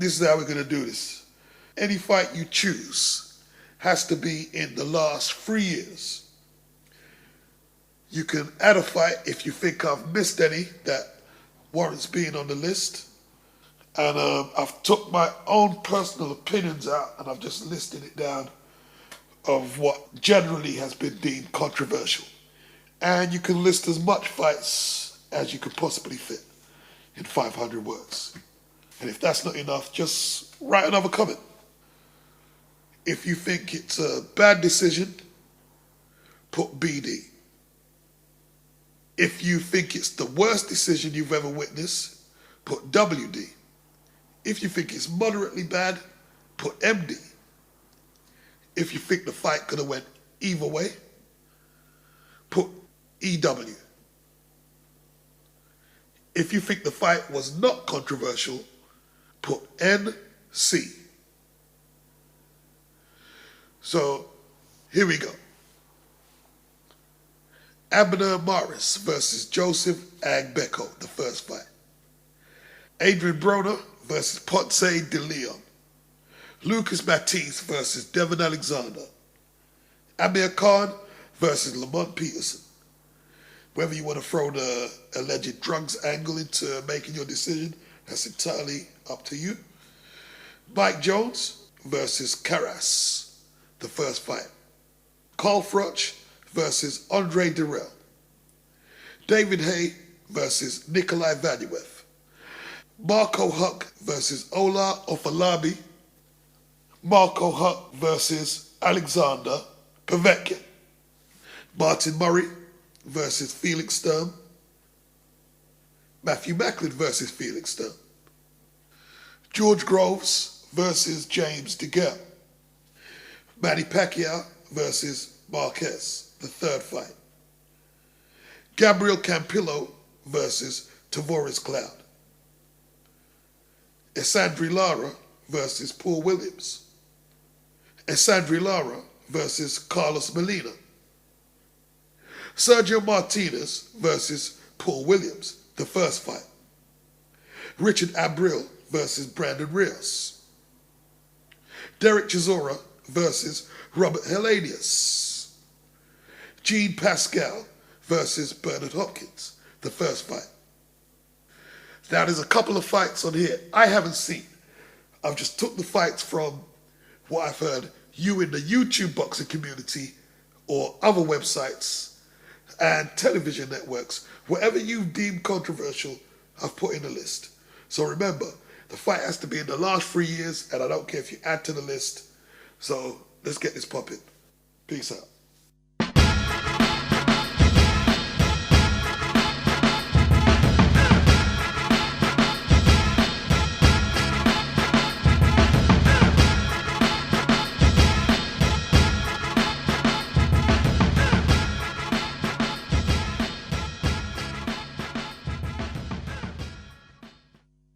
this is how we're going to do this. Any fight you choose has to be in the last 3 years. You can add a fight if you think I've missed any that warrants being on the list. And I've took my own personal opinions out and I've just listed it down of what generally has been deemed controversial. And you can list as much fights as you could possibly fit in 500 words. And if that's not enough, just write another comment. If you think it's a bad decision, put BD. If you think it's the worst decision you've ever witnessed, put WD. If you think it's moderately bad, put MD. If you think the fight could have went either way, put EW. If you think the fight was not controversial, put NC. So, here we go. Abner Maris versus Joseph Agbeko, the first fight. Adrian Broner versus Ponce de Leon. Lucas Matisse versus Devin Alexander. Amir Khan versus Lamont Peterson. Whether you want to throw the alleged drugs angle into making your decision, that's entirely up to you. Mike Jones versus Karas, the first fight. Carl Froch versus Andre Dirrell. David Haye versus Nikolai Valuev. Marco Huck versus Ola Ofalabi. Marco Huck versus Alexander Povetkin. Martin Murray versus Felix Sturm. Matthew Macklin versus Felix Sturm. George Groves versus James DeGale. Manny Pacquiao versus Marquez, the third fight. Gabriel Campillo versus Tavoris Cloud. Esandri Lara versus Paul Williams. Esandri Lara versus Carlos Molina. Sergio Martinez versus Paul Williams, the first fight. Richard Abril versus Brandon Rios. Derek Chisora versus Robert Helenius. Gene Pascal versus Bernard Hopkins, the first fight. Now there's a couple of fights on here I haven't seen. I've just took the fights from what I've heard you in the YouTube boxing community or other websites and television networks, whatever you've deemed controversial, I've put in the list. So remember, the fight has to be in the last 3 years, and I don't care if you add to the list. So let's get this popping. Peace out.